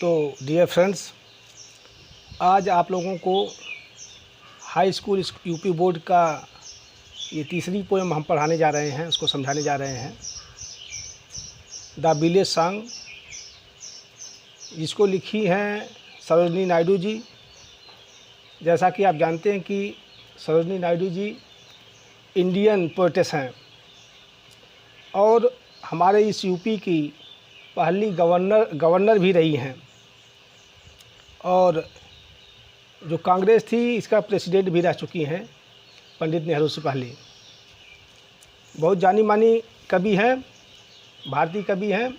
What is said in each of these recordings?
तो dear friends, आज आप लोगों को हाई स्कूल यूपी बोर्ड का ये तीसरी पोएम हम पढ़ाने जा रहे हैं, उसको समझाने जा रहे हैं। द विलेज सॉन्ग, जिसको लिखी हैं सरोजिनी नायडू जी। जैसा कि आप जानते हैं कि सरोजिनी नायडू जी इंडियन पोएटेस हैं और हमारे इस यूपी की पहली गवर्नर भी रही हैं, और जो कांग्रेस थी इसका प्रेसिडेंट भी रह चुकी हैं पंडित नेहरू से पहले। बहुत जानी मानी कवि हैं, भारतीय कवि हैं।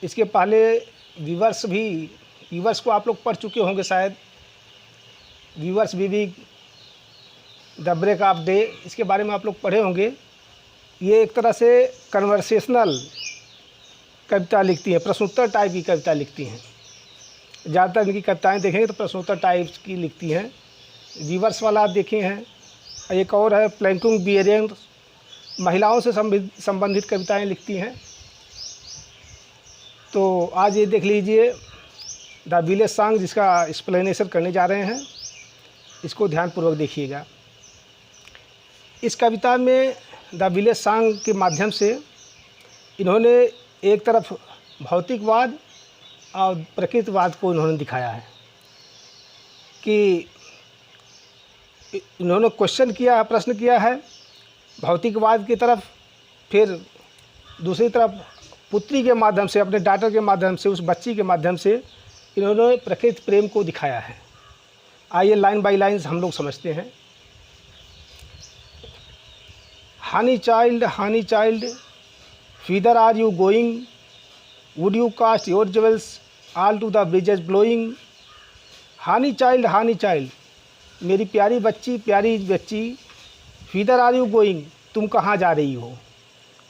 इसके पहले वीवर्स को आप लोग पढ़ चुके होंगे शायद। वीवर्स बीवी द ब्रेक ऑफ डे, इसके बारे में आप लोग पढ़े होंगे। ये एक तरह से कन्वर्सेशनल कविता लिखती हैं, प्रश्नोत्तर टाइप की कविता लिखती हैं। ज़्यादातर इनकी कविताएं देखेंगे तो प्रश्नोत्तर टाइप की लिखती हैं। वीवर्स वाला आप देखे हैं। एक और है प्लैंकुंग बियरेंट, महिलाओं से संबंधित कविताएं लिखती हैं। तो आज ये देख लीजिए द विलेज सॉन्ग, जिसका एक्सप्लेनेशन करने जा रहे हैं। इसको ध्यानपूर्वक देखिएगा। इस कविता में द विलेज सॉन्ग के माध्यम से इन्होंने एक तरफ भौतिकवाद और प्रकृतिवाद को इन्होंने दिखाया है कि इन्होंने प्रश्न किया है भौतिकवाद की तरफ, फिर दूसरी तरफ पुत्री के माध्यम से, अपने डॉटर के माध्यम से, उस बच्ची के माध्यम से इन्होंने प्रकृति प्रेम को दिखाया है। आइए लाइन बाय लाइन हम लोग समझते हैं। हानी child, whither are you going? Would you cast your jewels all to the breezes blowing? Honey child, मेरी प्यारी बच्ची, whither are you going? तुम कहाँ जा रही हो?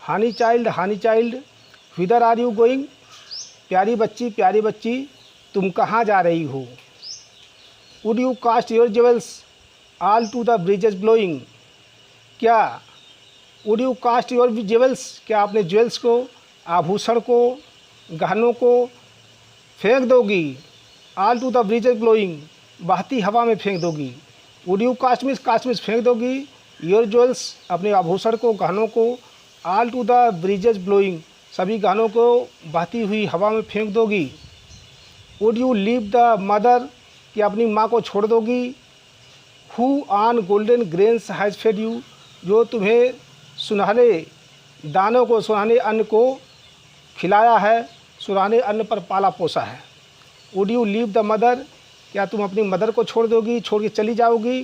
हानी child, whither are you going? प्यारी बच्ची, तुम कहाँ जा रही हो? Would you cast your jewels all to the breezes blowing? क्या Would you cast your jewels? क्या आपने ज्वेल्स को, आभूषण को, गहनों को फेंक दोगी? All to the breezes blowing, बहती हवा में फेंक दोगी। Would you cast में फेंक दोगी। Your jewels, अपने आभूषण को, गहनों को, all to the breezes blowing, सभी गहनों को बहती हुई हवा में फेंक दोगी। Would you leave the mother, कि अपनी माँ को छोड़ दोगी। Who on golden grains has fed you, जो तुम्हें सुनहरे दानों को, सुनहरे अन्न को खिलाया है, सुनहरे अन्न पर पाला पोसा है। Would you leave the mother, क्या तुम अपनी मदर को छोड़ दोगी, छोड़ के चली जाओगी।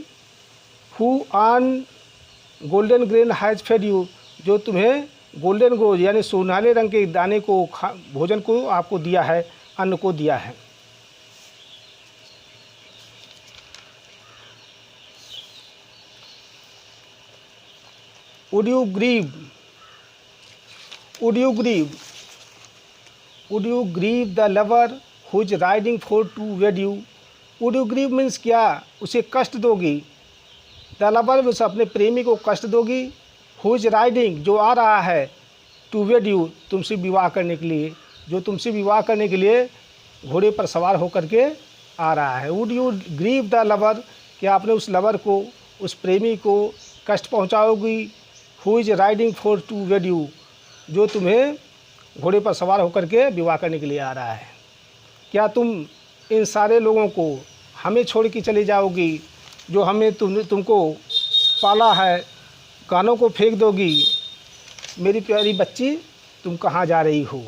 Who on golden grain has fed you, जो तुम्हें गोल्डन ग्रोज यानी सुनहरे रंग के दाने को, भोजन को आपको दिया है, अन्न को दिया है। Would you grieve the lover who is riding for to wed you? Would you grieve means क्या उसे कष्ट दोगी। The lover means अपने प्रेमी को कष्ट दोगी। Who is riding, जो आ रहा है, to wed you, तुमसे विवाह करने के लिए, जो तुमसे विवाह करने के लिए घोड़े पर सवार होकर के आ रहा है। Would you grieve the lover, क्या आपने उस लवर को, उस प्रेमी को कष्ट पहुँचाओगी। Who is riding for to wed you, जो तुम्हें घोड़े पर सवार होकर के विवाह करने के लिए आ रहा है। क्या तुम इन सारे लोगों को हमें छोड़ के चली जाओगी, जो हमें तुमको पाला है, कानों को फेंक दोगी। मेरी प्यारी बच्ची, तुम कहाँ जा रही हो,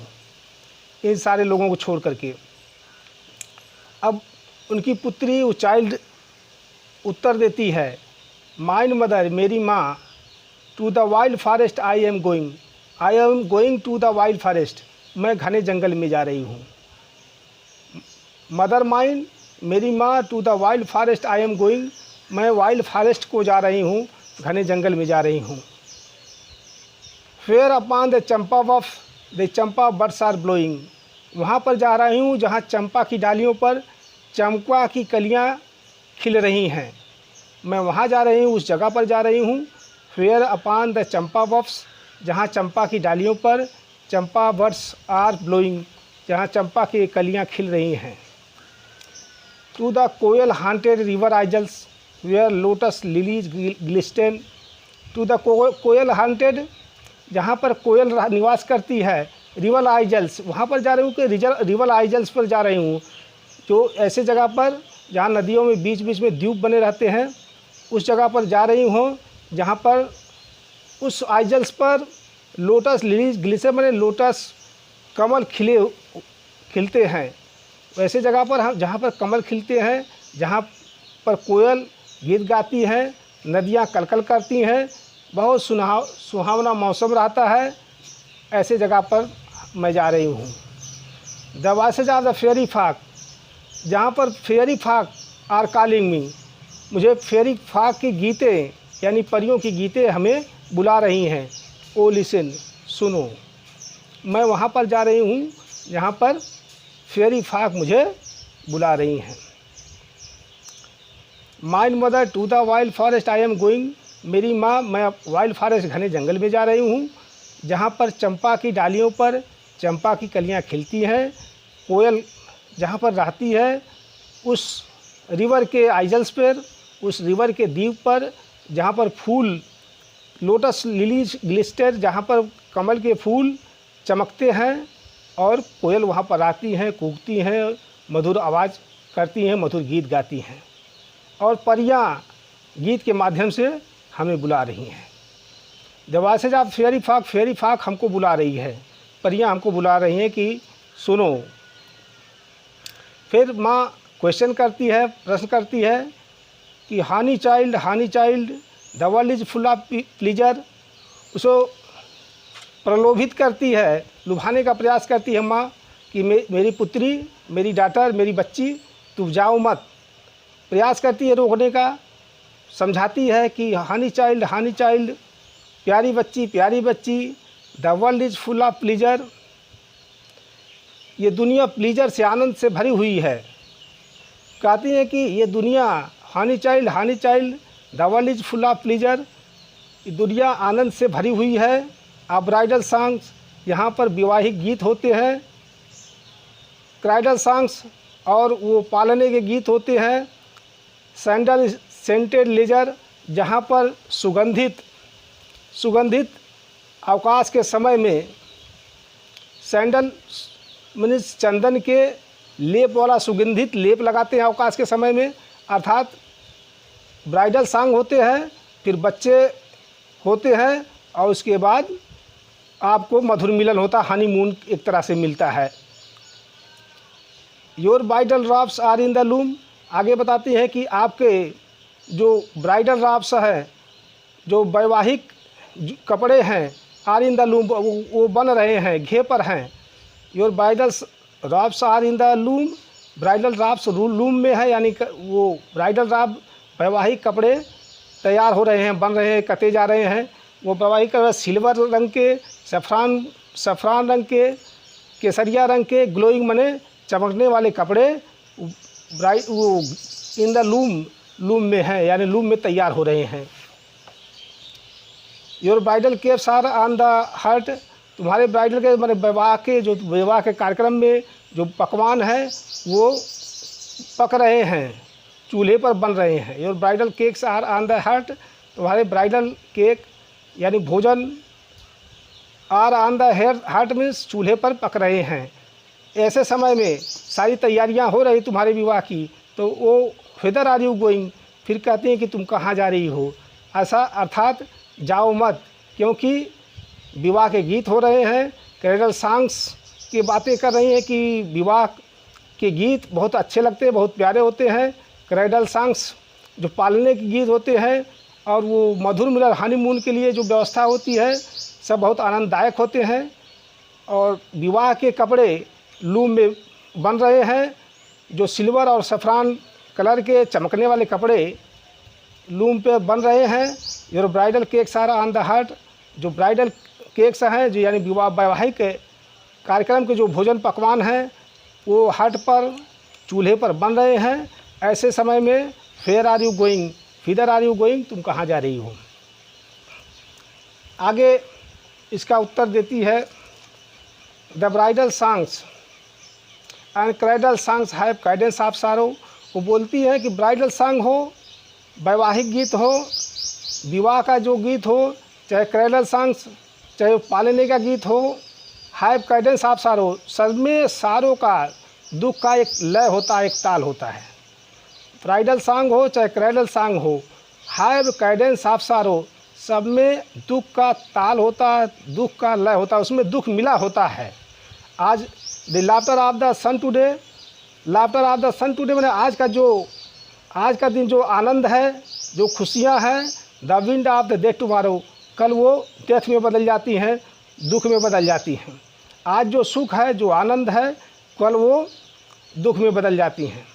इन सारे लोगों को छोड़ करके। अब उनकी पुत्री, वो चाइल्ड उत्तर देती है, माइन मदर, मेरी माँ, to the wild forest I am going to the wild forest, मैं घने जंगल में जा रही हूँ। मदर माइन, मेरी माँ, to the wild forest I am going, मैं वाइल्ड फॉरेस्ट को जा रही हूँ, घने जंगल में जा रही हूँ। फेयर अपॉन द चंपा वफ, the champa birds are blowing, वहाँ पर जा रही हूँ जहाँ चंपा की डालियों पर चंपा की कलियाँ खिल रही हैं। मैं वहाँ जा रही हूँ, उस जगह पर जा रही हूँ। फेयर अपॉन द चंपा वफ्स, जहाँ चंपा की डालियों पर चंपा बर्ड्स आर ब्लोइंग, जहाँ चंपा की कलियाँ खिल रही हैं। To the koel haunted river isles where lotus lilies glisten. To the koel haunted, जहाँ पर कोयल निवास करती है, रिवर आइजल्स, वहाँ पर जा रही हूँ कि रिवर आइजल्स पर जा रही हूँ, जो ऐसे जगह पर जहाँ नदियों में बीच बीच में द्वीप बने रहते हैं, उस जगह पर जा रही हूँ जहाँ पर उस आइजल्स पर लोटस लिलीज ग्लिस्टेन मैंने लोटस कमल खिलते हैं। वैसे जगह पर हम जहाँ पर कमल खिलते हैं, जहाँ पर कोयल गीत गाती हैं, नदियाँ कलकल करती हैं, बहुत सुहावना मौसम रहता है, ऐसे जगह पर मैं जा रही हूँ। The voices of the fairy folk, जहाँ पर fairy folk are calling me, मुझे फेयरी फॉक की गीतें यानी परियों की गीतें हमें बुला रही हैं। ओ लिसन, सुनो, मैं वहाँ पर जा रही हूँ जहाँ पर फेयरी फॉक मुझे बुला रही हैं। My mother to the wild forest I am going, मेरी माँ, मैं वाइल्ड फॉरेस्ट घने जंगल में जा रही हूँ, जहाँ पर चंपा की डालियों पर चंपा की कलियाँ खिलती हैं, कोयल जहाँ पर रहती है, उस रिवर के आइजल्स पर, उस रिवर के द्वीप पर, जहाँ पर फूल लोटस लिलीज ग्लिस्टर, जहाँ पर कमल के फूल चमकते हैं और कोयल वहाँ पर आती हैं, कूकती हैं, मधुर आवाज़ करती हैं, मधुर गीत गाती हैं, और परियाँ गीत के माध्यम से हमें बुला रही हैं। The voices of fairy folk, fairy folk हमको बुला रही है, परियाँ हमको बुला रही हैं कि सुनो। फिर माँ क्वेश्चन करती है, प्रश्न करती है कि honey child the world is full of pleasure, उसको प्रलोभित करती है, लुभाने का प्रयास करती है माँ कि मेरी पुत्री, मेरी डॉटर, मेरी बच्ची, तू जाओ मत, प्रयास करती है रोकने का, समझाती है कि हानी चाइल्ड, प्यारी बच्ची, the world is full of pleasure, ये दुनिया प्लीजर से, आनंद से भरी हुई है। कहती है कि ये दुनिया, honey child the world is full of pleasure, ये दुनिया आनंद से भरी हुई है। अब ब्राइडल सॉन्ग्स, यहाँ पर विवाहिक गीत होते हैं, क्राइडल सॉन्ग्स, और वो पालने के गीत होते हैं। सैंडल सेंटेड लेजर, जहाँ पर सुगंधित अवकाश के समय में, सैंडल मीन्स चंदन के लेप वाला सुगंधित लेप लगाते हैं अवकाश के समय में, अर्थात ब्राइडल सॉन्ग होते हैं, फिर बच्चे होते हैं, और उसके बाद आपको मधुर मिलन होता है, हनीमून एक तरह से मिलता है। Your bridal robes are in the loom, आगे बताती है कि आपके जो ब्राइडल रॉब्स है, जो वैवाहिक कपड़े हैं, आर इन द लूम, वो बन रहे हैं, घे पर हैं। Your bridal robes are in the loom, bridal robes loom में है, यानी वो ब्राइडल रॉब वैवाहिक कपड़े तैयार हो रहे हैं, बन रहे हैं, कते जा रहे हैं। वो वैवाहिक सिल्वर रंग के, सफ़रान रंग के, केसरिया रंग के, ग्लोइंग मने चमकने वाले कपड़े वो इन द लूम में है, यानी लूम में तैयार हो रहे हैं। Your bridal capes are on the hearth, तुम्हारे ब्राइडल के मैंने विवाह के कार्यक्रम में जो पकवान है वो पक रहे हैं, चूल्हे पर बन रहे हैं। Your bridal cakes are on the hearth, तुम्हारे ब्राइडल केक यानी भोजन, are on the hearth means चूल्हे पर पक रहे हैं। ऐसे समय में सारी तैयारियां हो रही तुम्हारे विवाह की, तो वो व्हेदर आर यू गोइंग, फिर कहती हैं कि तुम कहाँ जा रही हो, ऐसा अर्थात जाओ मत, क्योंकि विवाह के गीत हो रहे हैं, कैरल सॉन्ग्स की बातें कर रही हैं कि विवाह के गीत बहुत अच्छे लगते हैं, बहुत प्यारे होते हैं। क्राइडल सॉन्ग्स जो पालने के गीत होते हैं, और वो मधुर मिलन हनीमून के लिए जो व्यवस्था होती है, सब बहुत आनंददायक होते हैं। और विवाह के कपड़े लूम में बन रहे हैं, जो सिल्वर और सफ़रान कलर के चमकने वाले कपड़े लूम पे बन रहे हैं। Your bridal cakes are on the hearth, जो ब्राइडल केक्स हैं, जो यानी वैवाहिक कार्यक्रम के जो भोजन पकवान हैं, वो हट पर, चूल्हे पर बन रहे हैं। ऐसे समय में where are you going, whither are you going, तुम कहाँ जा रही हो। आगे इसका उत्तर देती है the bridal songs and cradle songs have cadence of sorrow. वो बोलती हैं कि ब्राइडल सॉन्ग हो, वैवाहिक गीत हो, विवाह का जो गीत हो, चाहे क्राइडल सॉन्ग्स, चाहे पालने का गीत हो, हैव काइडेंस ऑफ सारो, सब में सारों का, दुख का एक लय होता है, एक ताल होता है। ब्राइडल सॉन्ग हो चाहे क्राइडल सॉन्ग हो, हैव काइडेंस ऑफ सारो, सब में दुख का ताल होता है, दुख का लय होता है, उसमें दुख मिला होता है। आज the laughter of the sun today, laughter of the sun today मैंने आज का दिन जो आनंद है, जो खुशियां हैं, the wind of the death tomorrow, कल वो डेथ में बदल जाती हैं, दुख में बदल जाती हैं। आज जो सुख है, जो आनंद है, कल वो दुख में बदल जाती हैं।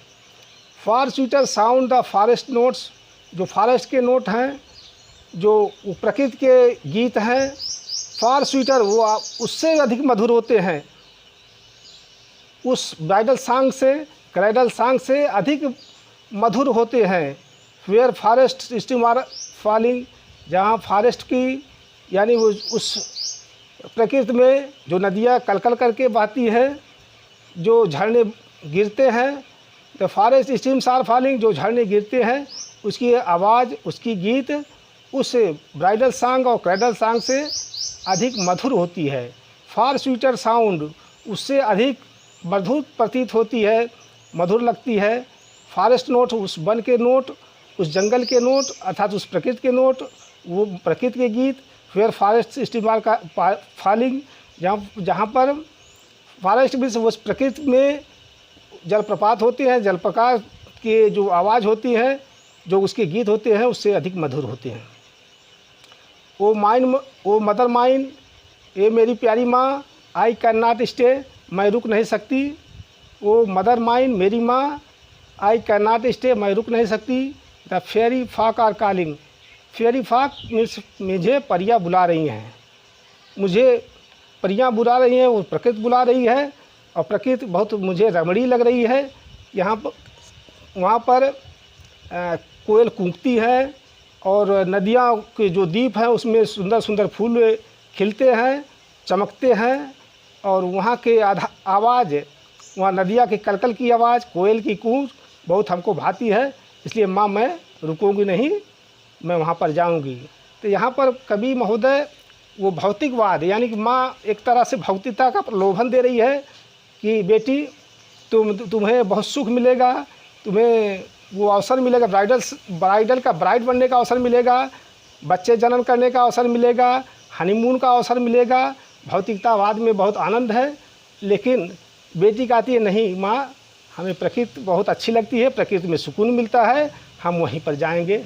For sweeter sound the forest notes, जो फॉरेस्ट के नोट हैं, जो प्रकृति के गीत हैं, फॉर स्वीटर वो उससे अधिक मधुर होते हैं, उस ब्राइडल सॉन्ग से, क्राइडल सॉन्ग से अधिक मधुर होते हैं। Where forest stream are falling, जहाँ फॉरेस्ट की यानी वो उस प्रकृति में जो नदियाँ कलकल करके बहती है, जो झरने गिरते हैं, the forest streams are falling, जो झरने गिरते हैं, उसकी आवाज़, उसकी गीत उस ब्राइडल सॉन्ग और क्राइडल सॉन्ग से अधिक मधुर होती है। फार स्वीटर साउंड, उससे अधिक मधुर प्रतीत होती है, मधुर लगती है। फॉरेस्ट नोट, उस वन के नोट, उस जंगल के नोट, अर्थात उस प्रकृति के नोट, वो प्रकृति के गीत। फिर फॉरेस्ट इस्तेमाल का फॉलिंग, जहाँ पर फॉरेस्ट में उस प्रकृति में जलप्रपात होते हैं, जलप्रपात की जो आवाज़ होती है, जो उसके गीत होते हैं, उससे अधिक मधुर होते हैं। ओ मदर माइन, ये मेरी प्यारी माँ, आई कैन नॉट स्टे, मैं रुक नहीं सकती। ओ मदर माइन, मेरी माँ, आई कैन नॉट स्टे, मैं रुक नहीं सकती। The fairy folk are calling, fairy folk means मुझे परियाँ बुला रही हैं, मुझे परियाँ बुला रही हैं, वो प्रकृति बुला रही है, और प्रकृति बहुत मुझे रमणीय लग रही है। यहाँ पर वहाँ पर कोयल कूकती है, और नदियाँ के जो द्वीप हैं उसमें सुंदर सुंदर फूल खिलते हैं, चमकते हैं, और वहाँ के आवाज़, वहाँ नदियाँ की कलकल की आवाज़, कोयल की कूक बहुत हमको भाती है। इसलिए माँ मैं रुकूंगी नहीं, मैं वहाँ पर जाऊँगी। तो यहाँ पर कवि महोदय वो भौतिकवाद, यानी कि माँ एक तरह से भौतिकता का प्रलोभन दे रही है कि बेटी तुम्हें बहुत सुख मिलेगा, तुम्हें वो अवसर मिलेगा, ब्राइडल का ब्राइड बनने का अवसर मिलेगा, बच्चे जन्म करने का अवसर मिलेगा, हनीमून का अवसर मिलेगा। भौतिकतावाद में बहुत आनंद है, लेकिन बेटी कहती है नहीं माँ, हमें प्रकृति बहुत अच्छी लगती है, प्रकृति में सुकून मिलता है, हम वहीं पर जाएंगे।